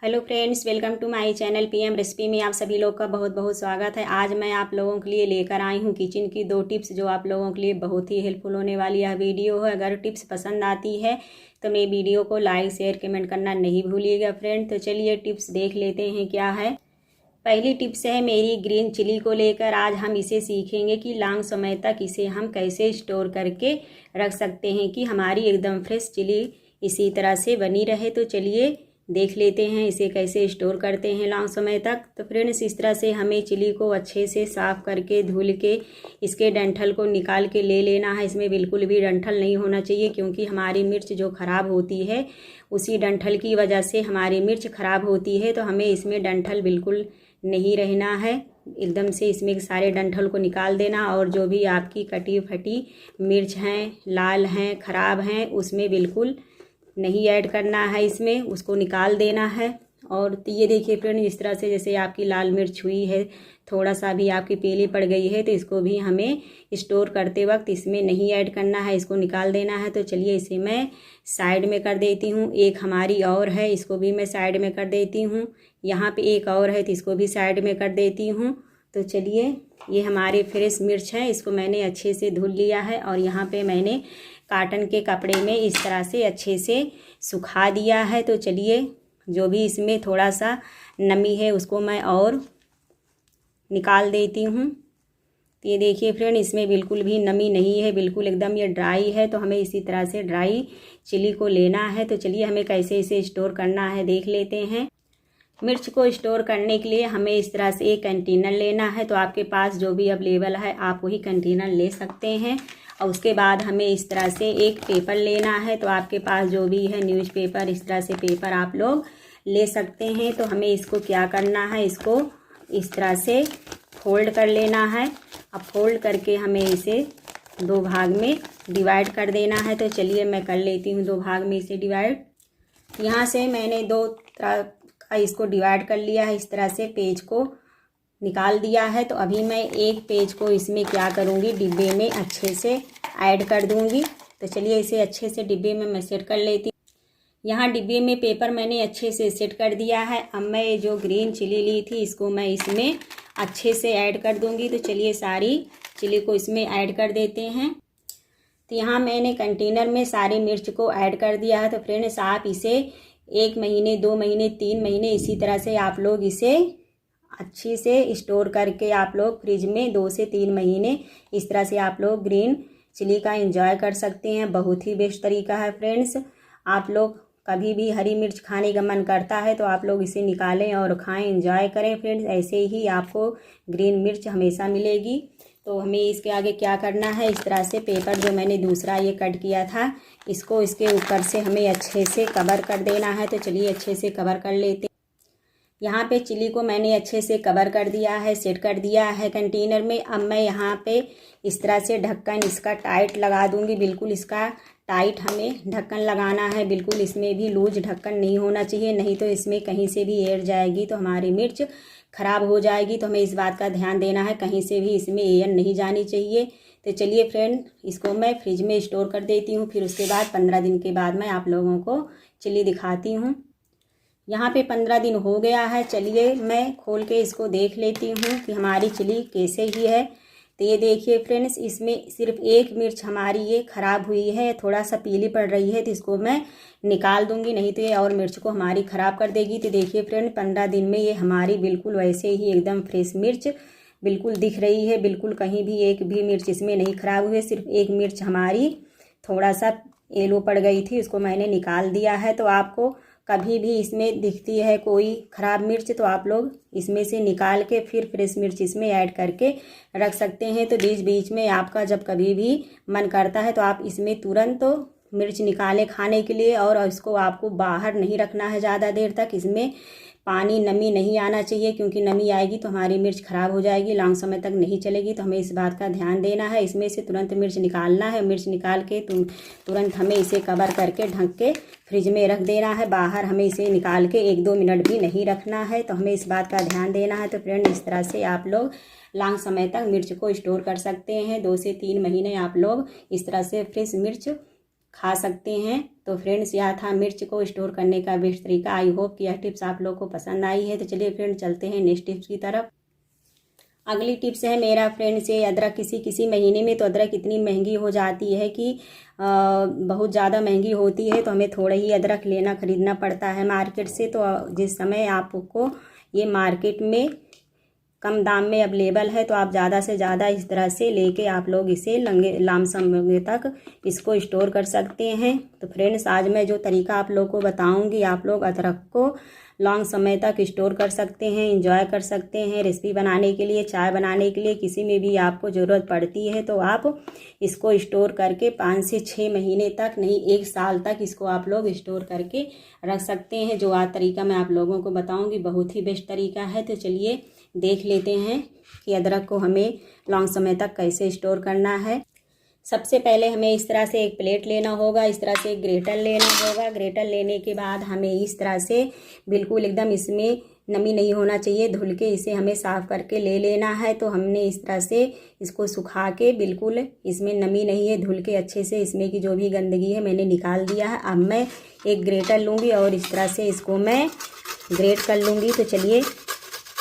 Hello friends, welcome to my channel PM recipe में आप सभी लोग का बहुत बहुत स्वागत है। आज मैं आप लोगों के लिए लेकर आई हूँ किचन की 2 टिप्स जो आप लोगों के लिए बहुत ही हेल्पफुल होने वाली यह वीडियो है। अगर टिप्स पसंद आती है तो मेरी वीडियो को लाइक शेयर कमेंट करना नहीं भूलिएगा फ्रेंड। तो चलिए टिप्स देख लेते हैं क्या है। पहली टिप्स है मेरी ग्रीन चिली को लेकर। आज हम इसे सीखेंगे कि लॉन्ग समय तक इसे हम कैसे स्टोर करके रख सकते हैं कि हमारी एकदम फ्रेश चिली इसी तरह से बनी रहे। तो चलिए देख लेते हैं इसे कैसे स्टोर करते हैं लॉन्ग समय तक। तो फ्रेंड्स, इस तरह से हमें चिली को अच्छे से साफ़ करके धुल के इसके डंठल को निकाल के ले लेना है। इसमें बिल्कुल भी डंठल नहीं होना चाहिए क्योंकि हमारी मिर्च जो ख़राब होती है उसी डंठल की वजह से हमारी मिर्च ख़राब होती है। तो हमें इसमें डंठल बिल्कुल नहीं रहना है। एकदम से इसमें सारे डंठल को निकाल देना और जो भी आपकी कटी फटी मिर्च हैं, लाल हैं, ख़राब हैं, उसमें बिल्कुल नहीं ऐड करना है, इसमें उसको निकाल देना है। और ये देखिए फ्रेंड, इस तरह से जैसे आपकी लाल मिर्च हुई है, थोड़ा सा भी आपकी पीली पड़ गई है तो इसको भी हमें स्टोर करते वक्त इसमें नहीं ऐड करना है, इसको निकाल देना है। तो चलिए इसे मैं साइड में कर देती हूँ। एक हमारी और है, इसको भी मैं साइड में कर देती हूँ। यहाँ पे एक और है तो इसको भी साइड में कर देती हूँ। तो चलिए, ये हमारे फ्रेश मिर्च है, इसको मैंने अच्छे से धुल लिया है और यहाँ पे मैंने कॉटन के कपड़े में इस तरह से अच्छे से सुखा दिया है। तो चलिए, जो भी इसमें थोड़ा सा नमी है उसको मैं और निकाल देती हूँ। तो ये देखिए फ्रेंड, इसमें बिल्कुल भी नमी नहीं है, बिल्कुल एकदम ये ड्राई है। तो हमें इसी तरह से ड्राई चिली को लेना है। तो चलिए, हमें कैसे इसे स्टोर करना है देख लेते हैं। मिर्च को स्टोर करने के लिए हमें इस तरह से एक कंटेनर लेना है। तो आपके पास जो भी अवेलेबल है आप वही कंटेनर ले सकते हैं। और उसके बाद हमें इस तरह से एक पेपर लेना है। तो आपके पास जो भी है न्यूज़पेपर, इस तरह से पेपर आप लोग ले सकते हैं। तो हमें इसको क्या करना है, इसको इस तरह से फोल्ड कर लेना है। अब फोल्ड करके हमें इसे 2 भाग में डिवाइड कर देना है। तो चलिए मैं कर लेती हूँ 2 भाग में इसे डिवाइड। यहाँ से मैंने 2 तरह का इसको डिवाइड कर लिया है, इस तरह से पेज को निकाल दिया है। तो अभी मैं एक पेज को इसमें क्या करूँगी, डिब्बे में अच्छे से ऐड कर दूँगी। तो चलिए इसे अच्छे से डिब्बे में मैं सेट कर लेती हूँ। यहाँ डिब्बे में पेपर मैंने अच्छे से सेट कर दिया है। अब मैं जो ग्रीन चिली ली थी इसको मैं इसमें अच्छे से ऐड कर दूँगी। तो चलिए सारी चिली को इसमें ऐड कर देते हैं। तो यहाँ मैंने कंटेनर में सारी मिर्च को ऐड कर दिया है। तो फ्रेंड्स, आप इसे 1 महीने, 2 महीने, 3 महीने इसी तरह से आप लोग इसे अच्छी से स्टोर करके आप लोग फ्रिज में 2 से 3 महीने इस तरह से आप लोग ग्रीन चिली का एंजॉय कर सकते हैं। बहुत ही बेस्ट तरीका है फ्रेंड्स। आप लोग कभी भी हरी मिर्च खाने का मन करता है तो आप लोग इसे निकालें और खाएं, एंजॉय करें फ्रेंड्स। ऐसे ही आपको ग्रीन मिर्च हमेशा मिलेगी। तो हमें इसके आगे क्या करना है, इस तरह से पेपर जो मैंने दूसरा ये कट किया था इसको इसके ऊपर से हमें अच्छे से कवर कर देना है। तो चलिए अच्छे से कवर कर लेते। यहाँ पे चिली को मैंने अच्छे से कवर कर दिया है, सेट कर दिया है कंटेनर में। अब मैं यहाँ पे इस तरह से ढक्कन इसका टाइट लगा दूँगी। बिल्कुल इसका टाइट हमें ढक्कन लगाना है, बिल्कुल इसमें भी लूज ढक्कन नहीं होना चाहिए, नहीं तो इसमें कहीं से भी एयर जाएगी तो हमारी मिर्च ख़राब हो जाएगी। तो हमें इस बात का ध्यान देना है, कहीं से भी इसमें एयर नहीं जानी चाहिए। तो चलिए फ्रेंड, इसको मैं फ्रिज में स्टोर कर देती हूँ। फिर उसके बाद 15 दिन के बाद मैं आप लोगों को चिली दिखाती हूँ। यहाँ पे 15 दिन हो गया है। चलिए मैं खोल के इसको देख लेती हूँ कि हमारी चिली कैसे ही है। तो ये देखिए फ्रेंड्स, इसमें सिर्फ एक मिर्च हमारी ये ख़राब हुई है, थोड़ा सा पीली पड़ रही है। तो इसको मैं निकाल दूंगी, नहीं तो ये और मिर्च को हमारी ख़राब कर देगी। तो देखिए फ्रेंड, 15 दिन में ये हमारी बिल्कुल वैसे ही एकदम फ्रेश मिर्च बिल्कुल दिख रही है। बिल्कुल कहीं भी एक भी मिर्च इसमें नहीं ख़राब हुई है। सिर्फ एक मिर्च हमारी थोड़ा सा येलो पड़ गई थी, उसको मैंने निकाल दिया है। तो आपको कभी भी इसमें दिखती है कोई ख़राब मिर्च तो आप लोग इसमें से निकाल के फिर फ्रेश मिर्च इसमें ऐड करके रख सकते हैं। तो बीच बीच में आपका जब कभी भी मन करता है तो आप इसमें तुरंत तो मिर्च निकालें खाने के लिए। और इसको आपको बाहर नहीं रखना है ज़्यादा देर तक। इसमें पानी, नमी नहीं आना चाहिए क्योंकि नमी आएगी तो हमारी मिर्च ख़राब हो जाएगी, लॉन्ग समय तक नहीं चलेगी। तो हमें इस बात का ध्यान देना है। इसमें से तुरंत मिर्च निकालना है। मिर्च निकाल के तुरंत हमें इसे कवर करके ढक के फ्रिज में रख देना है। बाहर हमें इसे निकाल के 1-2 मिनट भी नहीं रखना है। तो हमें इस बात का ध्यान देना है। तो फ्रेंड, इस तरह से आप लोग लॉन्ग समय तक मिर्च को स्टोर कर सकते हैं। 2 से 3 महीने आप लोग इस तरह से फ्रेश मिर्च खा सकते हैं। तो फ्रेंड्स, यह था मिर्च को स्टोर करने का बेस्ट तरीका। आई होप कि यह टिप्स आप लोग को पसंद आई है। तो चलिए फ्रेंड, चलते हैं नेक्स्ट टिप्स की तरफ। अगली टिप्स है मेरा फ्रेंड्स, ये अदरक किसी महीने में तो अदरक इतनी महंगी हो जाती है कि बहुत ज़्यादा महंगी होती है, तो हमें थोड़ा ही अदरक खरीदना पड़ता है मार्केट से। तो जिस समय आपको ये मार्केट में कम दाम में अवेलेबल है, तो आप ज़्यादा से ज़्यादा इस तरह से लेके आप लोग इसे लंबे समय तक इसको स्टोर कर सकते हैं। तो फ्रेंड्स, आज मैं जो तरीका आप लोग को बताऊंगी, आप लोग अदरक को लॉन्ग समय तक स्टोर कर सकते हैं, एंजॉय कर सकते हैं। रेसिपी बनाने के लिए, चाय बनाने के लिए, किसी में भी आपको ज़रूरत पड़ती है तो आप इसको स्टोर करके 5 से 6 महीने तक, नहीं 1 साल तक इसको आप लोग स्टोर करके रख सकते हैं। जो आज तरीका मैं आप लोगों को बताऊंगी बहुत ही बेस्ट तरीका है। तो चलिए देख लेते हैं कि अदरक को हमें लॉन्ग समय तक कैसे स्टोर करना है। सबसे पहले हमें इस तरह से एक प्लेट लेना होगा, इस तरह से एक ग्रेटर लेना होगा। ग्रेटर लेने के बाद हमें इस तरह से बिल्कुल एकदम इसमें नमी नहीं होना चाहिए, धुल के इसे हमें साफ़ करके ले लेना है। तो हमने इस तरह से इसको सुखा के, बिल्कुल इसमें नमी नहीं है, धुल के अच्छे से इसमें की जो भी गंदगी है मैंने निकाल दिया है। अब मैं एक ग्रेटर लूँगी और इस तरह से इसको मैं ग्रेट कर लूँगी। तो चलिए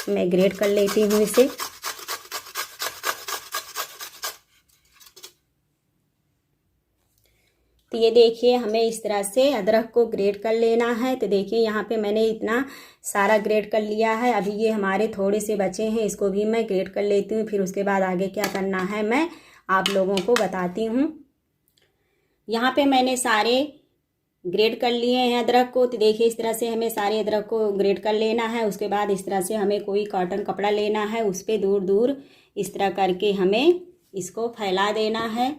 मैं ग्रेट कर लेती हूँ इसे। तो ये देखिए, हमें इस तरह से अदरक को ग्रेट कर लेना है। तो देखिए यहाँ पे मैंने इतना सारा ग्रेट कर लिया है। अभी ये हमारे थोड़े से बचे हैं, इसको भी मैं ग्रेट कर लेती हूँ। फिर उसके बाद आगे क्या करना है मैं आप लोगों को बताती हूँ। यहाँ पे मैंने सारे ग्रेट कर लिए हैं अदरक को। तो देखिए इस तरह से हमें सारे अदरक को ग्रेट कर लेना है। उसके बाद इस तरह से हमें कोई कॉटन कपड़ा लेना है, उस पर दूर दूर इस तरह करके हमें इसको फैला देना है।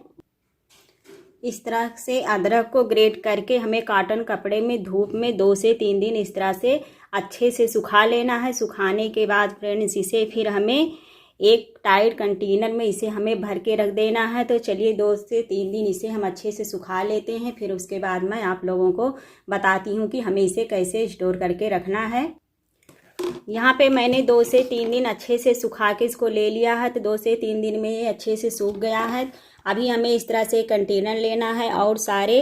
इस तरह से अदरक को ग्रेट करके हमें कॉटन कपड़े में धूप में 2 से 3 दिन इस तरह से अच्छे से सुखा लेना है। सुखाने के बाद फ्रेंड्स, इसे फिर हमें एक टाइट कंटेनर में इसे हमें भर के रख देना है। तो चलिए 2 से 3 दिन इसे हम अच्छे से सुखा लेते हैं। फिर उसके बाद मैं आप लोगों को बताती हूँ कि हमें इसे कैसे स्टोर करके रखना है। यहाँ पे मैंने 2 से 3 दिन अच्छे से सुखा के इसको ले लिया है। तो 2 से 3 दिन में ये अच्छे से सूख गया है। अभी हमें इस तरह से कंटेनर लेना है और सारे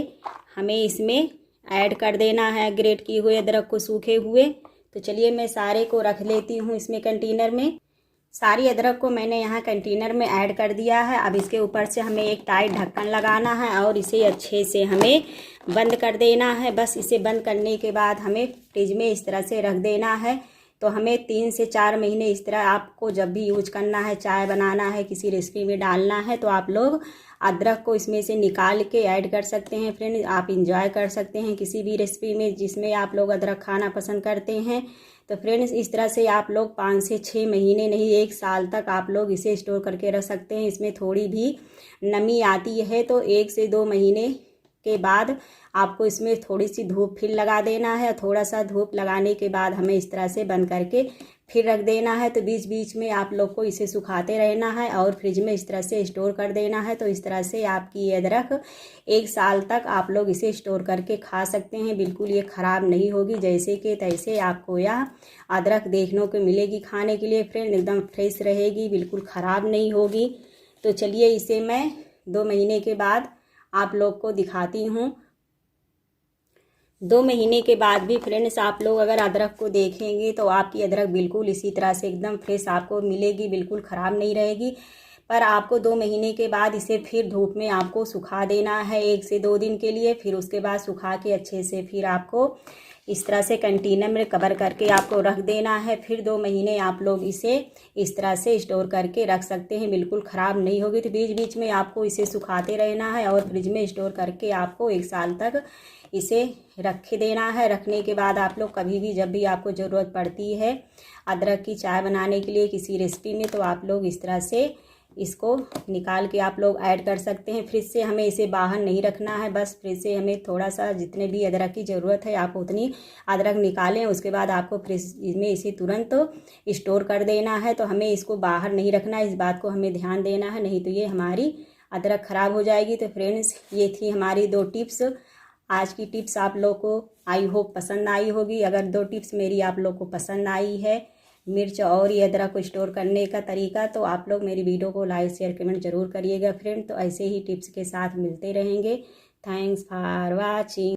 हमें इसमें ऐड कर देना है ग्रेट किए हुए अदरक को, सूखे हुए। तो चलिए मैं सारे को रख लेती हूँ इसमें कंटेनर में। सारी अदरक को मैंने यहाँ कंटेनर में ऐड कर दिया है। अब इसके ऊपर से हमें एक टाइट ढक्कन लगाना है और इसे अच्छे से हमें बंद कर देना है। बस इसे बंद करने के बाद हमें फ्रिज में इस तरह से रख देना है। तो हमें 3 से 4 महीने इस तरह आपको जब भी यूज करना है, चाय बनाना है, किसी रेसिपी में डालना है, तो आप लोग अदरक को इसमें से निकाल के ऐड कर सकते हैं। फ्रेंड, आप इंजॉय कर सकते हैं किसी भी रेसिपी में जिसमें आप लोग अदरक खाना पसंद करते हैं। तो फ्रेंड्स, इस तरह से आप लोग 5 से 6 महीने नहीं 1 साल तक आप लोग इसे स्टोर करके रख सकते हैं। इसमें थोड़ी भी नमी आती है तो 1 से 2 महीने के बाद आपको इसमें थोड़ी सी धूप फिर लगा देना है। थोड़ा सा धूप लगाने के बाद हमें इस तरह से बंद करके फिर रख देना है। तो बीच बीच में आप लोग को इसे सुखाते रहना है और फ्रिज में इस तरह से स्टोर कर देना है। तो इस तरह से आपकी ये अदरक 1 साल तक आप लोग इसे स्टोर करके खा सकते हैं। बिल्कुल ये ख़राब नहीं होगी, जैसे कि तैसे आपको यह अदरक देखने को मिलेगी खाने के लिए। फ्रेंड, एकदम फ्रेश रहेगी, बिल्कुल ख़राब नहीं होगी। तो चलिए इसे मैं 2 महीने के बाद आप लोग को दिखाती हूँ। 2 महीने के बाद भी फ्रेंड्स, आप लोग अगर अदरक को देखेंगे तो आपकी अदरक बिल्कुल इसी तरह से एकदम फ्रेश आपको मिलेगी, बिल्कुल ख़राब नहीं रहेगी। पर आपको 2 महीने के बाद इसे फिर धूप में आपको सुखा देना है 1 से 2 दिन के लिए। फिर उसके बाद सुखा के अच्छे से फिर आपको इस तरह से कंटेनर में कवर करके आपको रख देना है। फिर 2 महीने आप लोग इसे इस तरह से स्टोर करके रख सकते हैं, बिल्कुल ख़राब नहीं होगी। तो बीच बीच में आपको इसे सुखाते रहना है और फ्रिज में स्टोर करके आपको 1 साल तक इसे रख देना है। रखने के बाद आप लोग कभी भी जब भी आपको ज़रूरत पड़ती है अदरक की चाय बनाने के लिए किसी रेसिपी में, तो आप लोग इस तरह से इसको निकाल के आप लोग ऐड कर सकते हैं। फ्रिज से हमें इसे बाहर नहीं रखना है, बस फ्रिज से हमें थोड़ा सा जितने भी अदरक की ज़रूरत है आप उतनी अदरक निकालें। उसके बाद आपको फ्रिज में इसे तुरंत स्टोर कर देना है। तो हमें इसको बाहर नहीं रखना है, इस बात को हमें ध्यान देना है, नहीं तो ये हमारी अदरक ख़राब हो जाएगी। तो फ्रेंड्स, ये थी हमारी 2 टिप्स। आज की टिप्स आप लोग को आई होप पसंद आई होगी। अगर 2 टिप्स मेरी आप लोग को पसंद आई है, मिर्च और ये अदरक को स्टोर करने का तरीका, तो आप लोग मेरी वीडियो को लाइक शेयर कमेंट जरूर करिएगा फ्रेंड। तो ऐसे ही टिप्स के साथ मिलते रहेंगे। Thanks for watching.